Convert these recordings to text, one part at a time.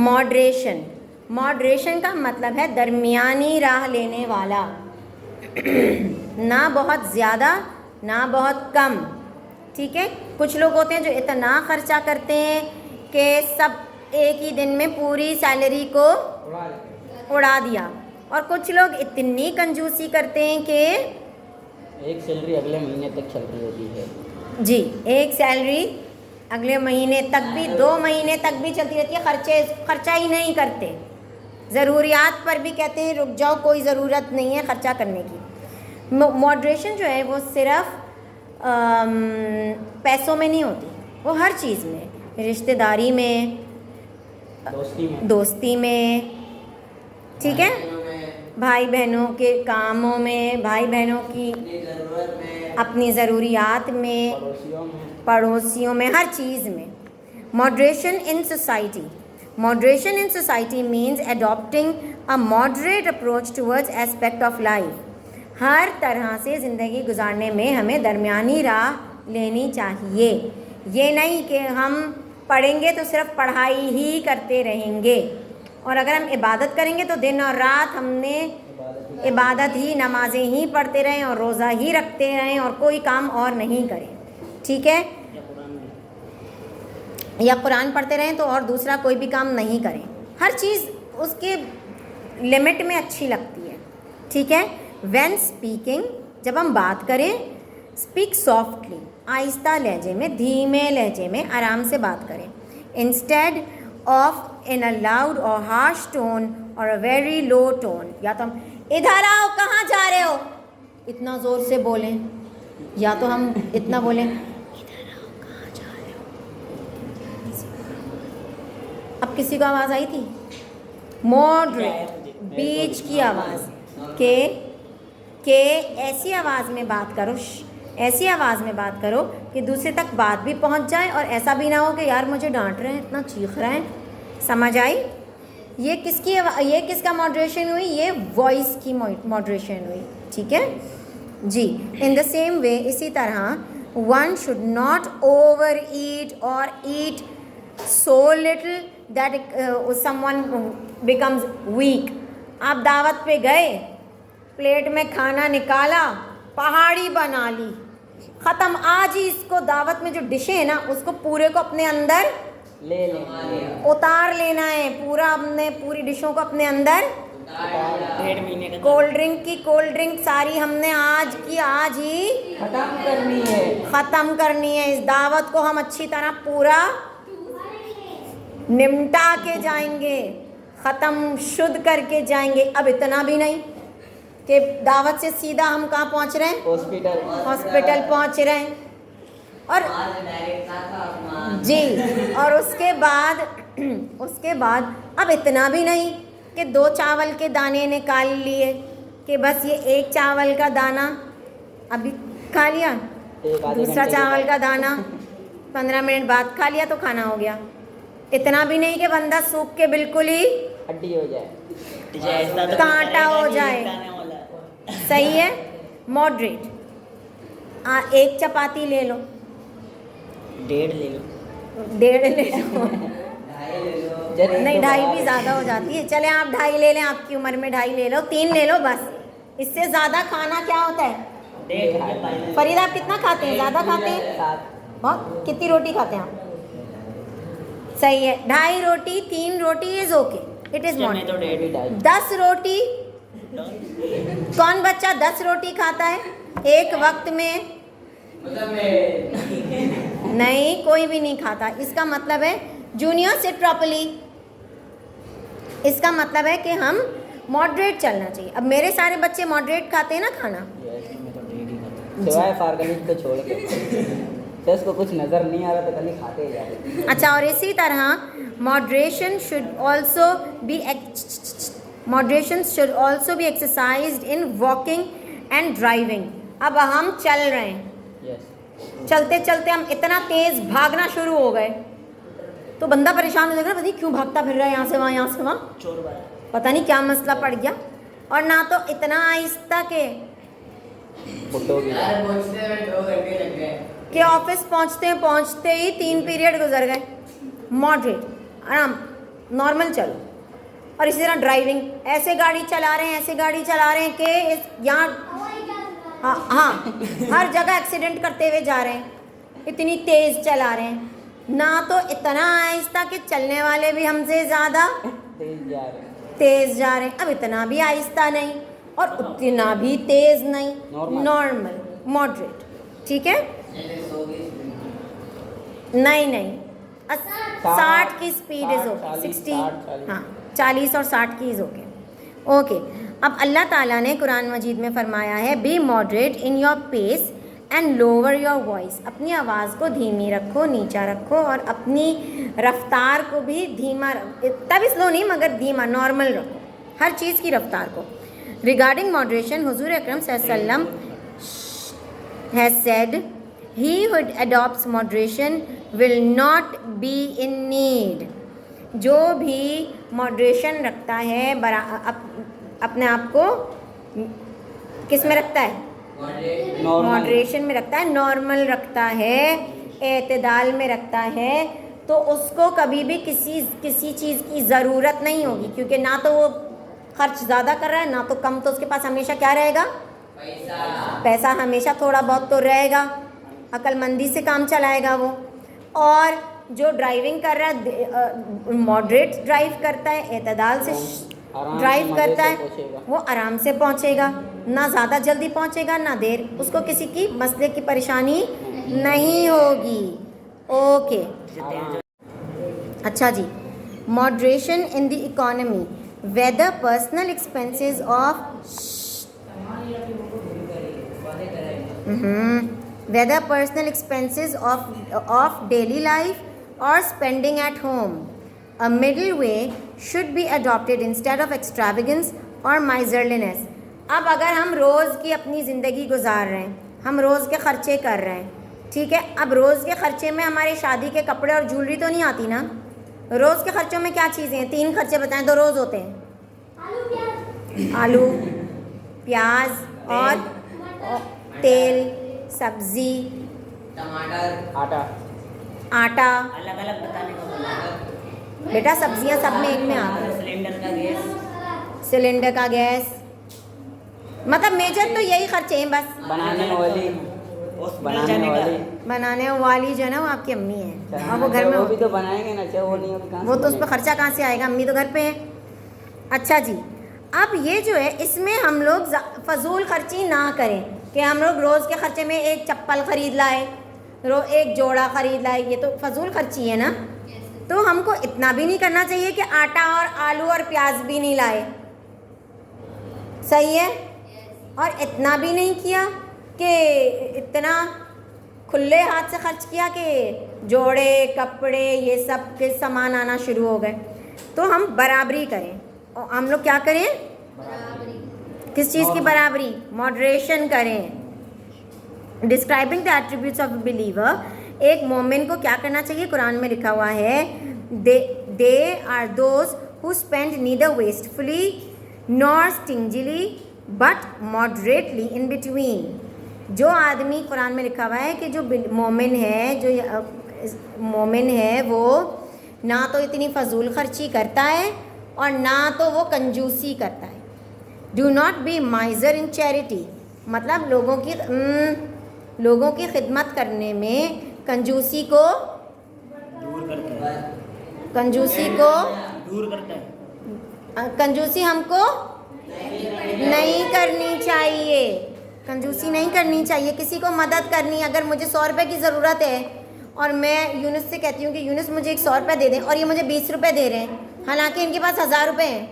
Moderation, moderation का मतलब है दरमियानी राह लेने वाला, ना बहुत ज़्यादा ना बहुत कम, ठीक है। कुछ लोग होते हैं जो इतना खर्चा करते हैं कि सब एक ही दिन में पूरी सैलरी को उड़ा दिया, और कुछ लोग इतनी कंजूसी करते हैं कि एक सैलरी अगले महीने तक चल रही होती है। जी, एक सैलरी अगले महीने तक भी, 2 महीने तक भी चलती रहती है, खर्चा ही नहीं करते। ज़रूरियात पर भी कहते हैं रुक जाओ, कोई ज़रूरत नहीं है खर्चा करने की। मॉडरेशन जो है वो सिर्फ पैसों में नहीं होती, वो हर चीज़ में, रिश्तेदारी में, दोस्ती में, ठीक है, भाई बहनों के कामों में, भाई बहनों की अपनी ज़रूरियात में, पड़ोसियों में, हर चीज़ में। Moderation in society, moderation in society means adopting a moderate approach towards aspect of life. हर तरह से ज़िंदगी गुजारने में हमें दरमियानी राह लेनी चाहिए। ये नहीं कि हम पढ़ेंगे तो सिर्फ पढ़ाई ही करते रहेंगे, और अगर हम इबादत करेंगे तो दिन और रात हमने इबादत ही, नमाज़ें ही पढ़ते रहें और रोज़ा ही रखते रहें और कोई काम और नहीं करें, ठीक है, या कुरान पढ़ते रहें तो और दूसरा कोई भी काम नहीं करें। हर चीज़ उसके लिमिट में अच्छी लगती है, ठीक है। व्हेन स्पीकिंग, जब हम बात करें, स्पीक सॉफ्टली, आहिस्ता लहजे में, धीमे लहजे में आराम से बात करें, instead of in a loud और हार्श टोन और अ वेरी लो टोन। या तो हम इधर आओ, कहाँ जा रहे हो, इतना ज़ोर से बोलें, या तो हम इतना बोलें इधर आओ, कहाँ जा रहे हो। अब किसी को आवाज़ आई थी? मॉडरेट, बीच की आवाज़ के ऐसी आवाज़ में बात करो, ऐसी आवाज़ में बात करो कि दूसरे तक बात भी पहुंच जाए, और ऐसा भी ना हो कि यार मुझे डांट रहे हैं, इतना चीख रहे हैं। समझ आई? ये किसका मॉडरेशन हुई? ये वॉइस की मॉडरेशन हुई, ठीक है जी। इन द सेम वे, इसी तरह, one should not overeat और eat so little that someone becomes weak. आप दावत पे गए, प्लेट में खाना निकाला, पहाड़ी बना ली, ख़त्म। आज ही इसको दावत में जो डिशें है ना, उसको पूरे को अपने अंदर उतार लेना है, पूरा अपने पूरी डिशों को अपने अंदर। कोल्ड ड्रिंक सारी हमने आज ही ख़त्म करनी है। इस दावत को हम अच्छी तरह पूरा निमटा के जाएंगे, ख़त्म शुद्ध करके जाएंगे। अब इतना भी नहीं कि दावत से सीधा हम कहाँ पहुँच रहे हैं? हॉस्पिटल पहुँच रहे हैं। और जी, और उसके बाद अब इतना भी नहीं कि 2 चावल के दाने निकाल लिए कि बस ये एक चावल का दाना अभी खा लिया, दूसरा चावल का दाना 15 मिनट बाद खा लिया तो खाना हो गया। इतना भी नहीं कि बंदा सूख के बिल्कुल ही हड्डी हो जाए, कांटा हो जाए। सही है, मॉडरेट। एक चपाती ले लो, 1.5 ले लो, 1.5 ले लो, नहीं 2.5 भी ज़्यादा हो जाती है। चले आप 2.5 ले लें, आपकी उम्र में 2.5 ले लो, 3 ले लो बस। इससे ज़्यादा खाना क्या होता है? फरीद, आप कितना खाते हैं? ज़्यादा खाते हैं? बहुत। कितनी रोटी खाते हैं आप? सही है, 2.5 रोटी, 3 रोटी is okay, it is moderate. 10 रोटी, कौन बच्चा 10 रोटी खाता है एक वक्त में? नहीं, कोई भी नहीं खाता। इसका मतलब है, जूनियर सिट प्रॉपर्ली, इसका मतलब है कि हम मॉडरेट चलना चाहिए। अब मेरे सारे बच्चे मॉडरेट खाते हैं ना खाना, सिवाय फारगलित को छोड़ के। तो इसको कुछ नज़र नहीं आ रहा तो कल ही खाते ही जा रहे। अच्छा, और इसी तरह moderation should also be exercised in walking and driving. अब हम चल रहे हैं, चलते चलते हम इतना तेज़ भागना शुरू हो गए तो बंदा परेशान हो जाएगा, पता नहीं क्यों भागता फिर रहा है यहाँ से वहाँ, यहाँ से वहाँ, पता नहीं क्या मसला पड़ गया। और ना तो इतना आहिस्ता कि ऑफिस पहुँचते ही 3 पीरियड गुजर गए। मॉडरेट, आराम, नॉर्मल चलो। और इसी तरह ड्राइविंग, ऐसे गाड़ी चला रहे हैं, ऐसे गाड़ी चला रहे हैं कि यहाँ हाँ हर जगह एक्सीडेंट करते हुए जा रहे हैं, इतनी तेज़ चला रहे हैं, ना तो इतना आहिस्ता कि चलने वाले भी हमसे ज़्यादा तेज़ जा रहे हैं, अब इतना भी आहिस्ता नहीं और उतना भी तेज़ नहीं, नॉर्मल मॉडरेट, ठीक है। नहीं 60 की स्पीड इज़ ओके, 60 हाँ 40 और 60 की इज़ ओके। ओके, अब अल्लाह ताला ने कुरान मजीद में फरमाया है be moderate in your pace and lower your voice, अपनी आवाज़ को धीमी रखो, नीचा रखो और अपनी रफ्तार को भी धीमा, तभी स्लो नहीं मगर धीमा नॉर्मल रखो, हर चीज़ की रफ्तार को। रिगार्डिंग मॉडरेशन हुजूर अकरम सल्लल्लाहु अलैहि वसल्लम has said he who adopts moderation will not be in need, जो भी मॉडरेशन रखता है अपने आप को किस में रखता है, मॉडरेशन में रखता है, नॉर्मल रखता है, एतदाल में रखता है, तो उसको कभी भी किसी चीज़ की ज़रूरत नहीं होगी, क्योंकि ना तो वो खर्च ज़्यादा कर रहा है ना तो कम, तो उसके पास हमेशा क्या रहेगा, पैसा हमेशा थोड़ा बहुत तो रहेगा, अक्लमंदी से काम चलाएगा वो। और जो ड्राइविंग कर रहा है मॉडरेट ड्राइव करता है, एतदाल से ड्राइव करता है, वो आराम से पहुंचेगा, ना ज़्यादा जल्दी पहुंचेगा ना देर, उसको किसी की मसले की परेशानी नहीं होगी। ओके, अच्छा जी, moderation in the economy, whether personal expenses of whether personal expenses of daily life or spending at home, a middle way should be adopted instead of extravagance or miserliness। अब अगर हम रोज़ की अपनी ज़िंदगी गुजार रहे हैं, हम रोज़ के ख़र्चे कर रहे हैं, ठीक है, अब रोज़ के ख़र्चे में हमारे शादी के कपड़े और ज्वेलरी तो नहीं आती ना, रोज़ के ख़र्चों में क्या चीज़ें हैं, 3 खर्चे बताएं तो रोज़ होते हैं, आलू प्याज और तेल, सब्जी, टमाटर, आटा, अलग अलग बताने को बोला बेटा सब्जियां सब में एक में आती है, सिलेंडर का गैस, मतलब मेजर तो यही खर्चे हैं बस। बनाने वाली जो है ना वो आपकी अम्मी है, और वो घर में वो भी तो बनाएंगे ना, चाहे वो नहीं होगी कहाँ वो से तो उस पर खर्चा कहाँ से आएगा, अम्मी तो घर पे है। अच्छा जी, अब ये जो है इसमें हम लोग फजूल खर्ची ना करें कि हम लोग रोज़ के खर्चे में एक चप्पल ख़रीद लाए, एक जोड़ा ख़रीद लाए, ये तो फजूल खर्ची है ना। तो हमको इतना भी नहीं करना चाहिए कि आटा और आलू और प्याज भी नहीं लाए, सही है, और इतना भी नहीं किया कि इतना खुले हाथ से खर्च किया कि जोड़े कपड़े ये सब के सामान आना शुरू हो गए। तो हम बराबरी करें, और हम लोग क्या करें, किस चीज़ की बराबरी, मॉडरेशन करें। Describing the attributes of believer, एक मोमिन को क्या करना चाहिए, कुरान में लिखा हुआ है they are those who spend neither wastefully nor stingily but moderately in between. जो आदमी, कुरान में लिखा हुआ है कि जो मोमिन है, जो मोमिन है वो ना तो इतनी फजूल खर्ची करता है और ना तो वो कंजूसी करता है। Do not be माइजर in charity, मतलब लोगों की खिदमत करने में कंजूसी को दूर करता है, कंजूसी हमको नहीं करनी चाहिए, कंजूसी नहीं करनी चाहिए। किसी को मदद करनी, अगर मुझे 100 रुपये की ज़रूरत है और मैं यूनुस से कहती हूँ कि यूनुस मुझे 100 रुपये दे दें, और ये मुझे 20 रुपये दे रहे हैं, हालांकि इनके पास 1000 रुपये हैं,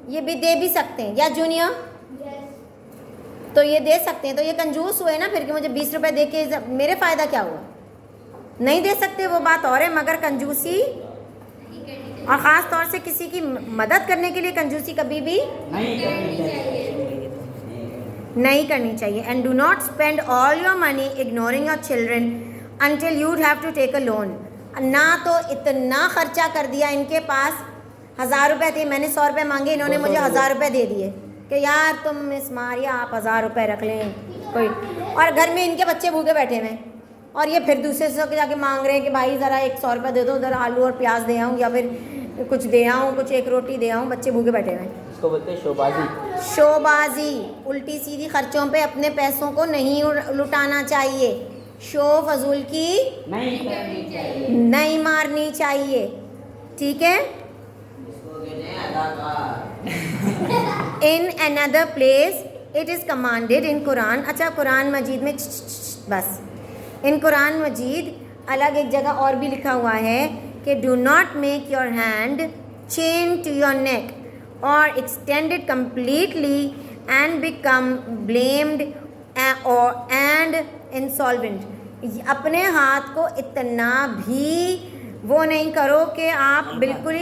ये भी दे भी सकते हैं, या जूनियर तो ये दे सकते हैं, तो ये कंजूस हुए ना फिर, कि मुझे 20 रुपये दे के मेरे फ़ायदा क्या हुआ, नहीं दे सकते वो बात और है, मगर कंजूसी, और ख़ास तौर से किसी की मदद करने के लिए कंजूसी कभी भी नहीं करनी चाहिए। And do not spend all your money ignoring your children until you'd have to take a loan. ना तो इतना खर्चा कर दिया, इनके पास 1000 रुपये थे, मैंने 100 रुपये मांगे, इन्होंने मुझे 1000 रुपये दे दिए कि यार तुम मिस मारिया आप 1000 रुपये रख लें कोई, और घर में इनके बच्चे भूखे बैठे हुए हैं, और ये फिर दूसरे से जाके मांग रहे हैं कि भाई ज़रा 100 रुपये दे दो, उधर आलू और प्याज दे आऊँ, या फिर कुछ दे आऊँ, कुछ एक रोटी दे आऊँ, बच्चे भूखे बैठे हुए हैं। इसको बोलते हैं शोबाजी। शोबाजी, उल्टी सीधी खर्चों पे अपने पैसों को नहीं लुटाना चाहिए। शो फजूल की नहीं करनी चाहिए। नहीं मारनी चाहिए, ठीक है। In another place it is commanded in Quran. अच्छा, कुरान मजीद में बस, इन कुरान मजीद अलग एक जगह और भी लिखा हुआ है कि do not make your hand chain to your neck और extend it completely and become blamed and insolvent. अपने हाथ को इतना भी वो नहीं करो कि आप बिल्कुल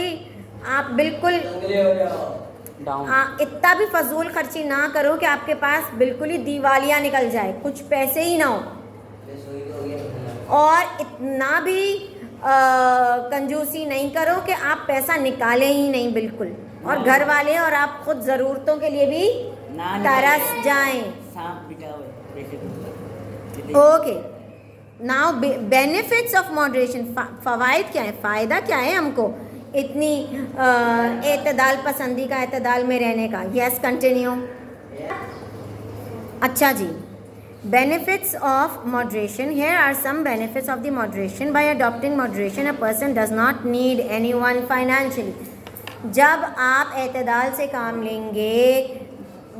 इतना भी फजूल खर्ची ना करो कि आपके पास बिल्कुल ही दिवालिया निकल जाए, कुछ पैसे ही ना हो, और इतना भी कंजूसी नहीं करो कि आप पैसा निकाले ही नहीं बिल्कुल, और घर वाले और आप खुद ज़रूरतों के लिए भी तरस जाएं। Okay, now benefits of moderation. फ़वाइद क्या है, फ़ायदा क्या है हमको इतनी एतदाल पसंदी का, एतदाल में रहने का। Yes, continue. अच्छा जी, benefits of moderation. Here are some benefits of the moderation. By adopting moderation, a person does not need anyone financially. जब आप एतदाल से काम लेंगे,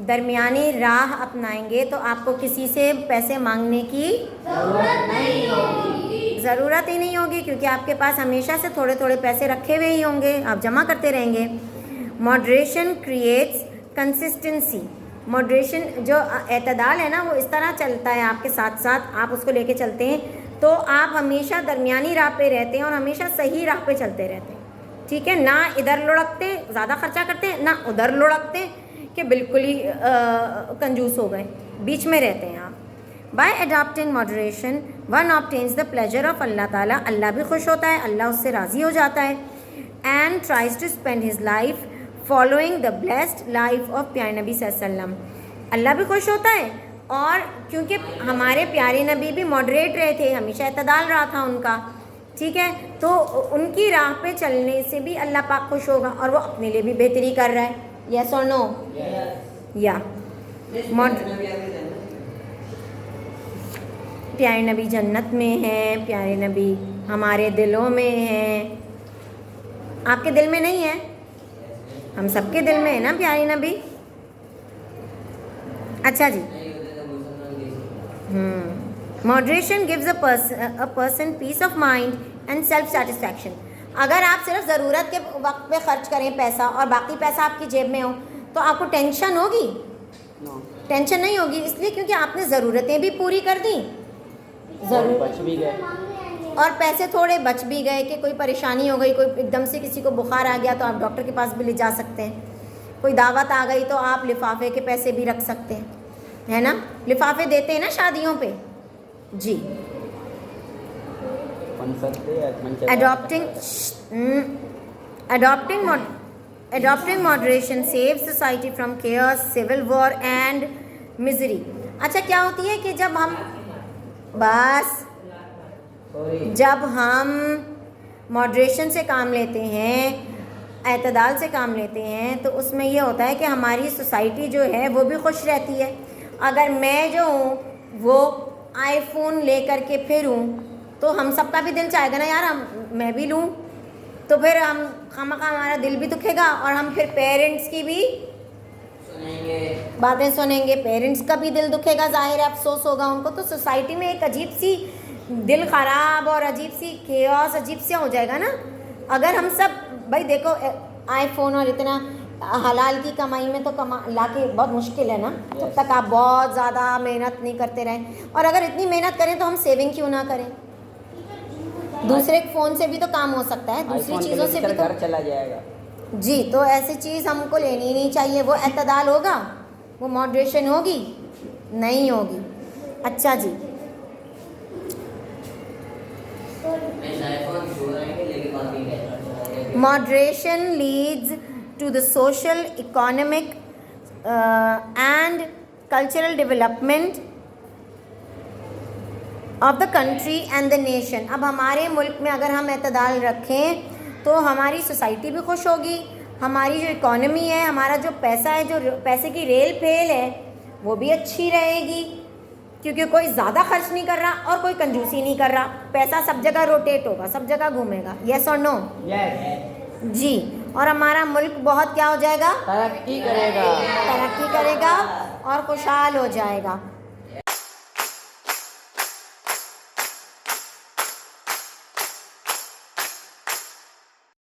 दरमियानी राह अपनाएंगे, तो आपको किसी से पैसे मांगने की ज़रूरत ही नहीं होगी, क्योंकि आपके पास हमेशा से थोड़े थोड़े पैसे रखे हुए ही होंगे, आप जमा करते रहेंगे। Moderation creates consistency. मॉडरेशन जो एतदाल है ना, वो इस तरह चलता है आपके साथ साथ, आप उसको लेके चलते हैं तो आप हमेशा दरमियानी राह पे रहते हैं और हमेशा सही राह पे चलते रहते हैं, ठीक है। ना इधर लुढ़कते ज़्यादा खर्चा करते, ना उधर लुढ़कते कि बिल्कुल ही कंजूस हो गए, बीच में रहते हैं आप। By adopting moderation one obtains the pleasure of Allah Ta'ala. Allah भी खुश होता है, अल्लाह उससे राज़ी हो जाता है। And tries to spend his life following the blessed life of प्यारे नबी सल्लल्लाहु अलैहि वसल्लम। अल्लाह भी खुश होता है, और क्योंकि हमारे प्यारे नबी भी मॉडरेट रहे थे, हमेशा एतदाल रहा था उनका, ठीक है, तो उनकी राह पे चलने से भी अल्लाह पाक खुश होगा और वो अपने लिए भी बेहतरी कर रहा है। यस और नो? या प्यारे नबी जन्नत में हैं, प्यारे नबी हमारे दिलों में हैं। आपके दिल में नहीं है? हम सबके दिल में है ना प्यारे नबी। अच्छा जी, moderation gives a person peace of mind and self satisfaction. अगर आप सिर्फ ज़रूरत के वक्त पे खर्च करें पैसा और बाकी पैसा आपकी जेब में हो, तो आपको टेंशन होगी? टेंशन नहीं होगी, इसलिए क्योंकि आपने ज़रूरतें भी पूरी कर दी, बच भी गए, और पैसे थोड़े बच भी गए कि कोई परेशानी हो गई, कोई एकदम से किसी को बुखार आ गया तो आप डॉक्टर के पास भी ले जा सकते हैं, कोई दावत आ गई तो आप लिफाफे के पैसे भी रख सकते हैं, है ना। लिफाफे देते हैं ना शादियों पे जी। Adopting moderation saves society from chaos, civil war and misery. अच्छा, क्या होती है कि जब हम मॉडरेशन से काम लेते हैं, एतदाल से काम लेते हैं, तो उसमें ये होता है कि हमारी सोसाइटी जो है वो भी खुश रहती है। अगर मैं जो हूँ वो आईफोन ले कर के फिरूँ, तो हम सबका भी दिल चाहेगा ना यार मैं भी लूँ, तो फिर हम खामखा हमारा दिल भी दुखेगा और हम फिर पेरेंट्स की भी बातें सुनेंगे, पेरेंट्स का भी दिल दुखेगा, ज़ाहिर है अफसोस होगा उनको। तो सोसाइटी में एक अजीब सी दिल ख़राब और अजीब सी केओस अजीब सा हो जाएगा ना। अगर हम सब भाई देखो आईफोन और इतना हलाल की कमाई में तो ला के बहुत मुश्किल है ना, जब तक आप बहुत ज़्यादा मेहनत नहीं करते रहें। और अगर इतनी मेहनत करें तो हम सेविंग क्यों ना करें? दूसरे फ़ोन से भी तो काम हो सकता है, दूसरी चीज़ों से भी तो घर चला जाएगा जी। तो ऐसी चीज़ हमको लेनी ही नहीं चाहिए। वो एतदाल होगा, वो मॉडरेशन होगी? नहीं होगी। अच्छा जी, moderation leads to the social, economic and cultural development of the country and the nation. अब हमारे मुल्क में अगर हम एतदाल रखें तो हमारी सोसाइटी भी खुश होगी, हमारी जो इकोनॉमी है, हमारा जो पैसा है, जो पैसे की रेल फेल है, वो भी अच्छी रहेगी, क्योंकि कोई ज़्यादा खर्च नहीं कर रहा और कोई कंजूसी नहीं कर रहा। पैसा सब जगह रोटेट होगा, सब जगह घूमेगा। यस और नो? यस। जी। और हमारा मुल्क बहुत क्या हो जाएगा? तरक्की करेगा। तरक्की करेगा और खुशहाल हो जाएगा।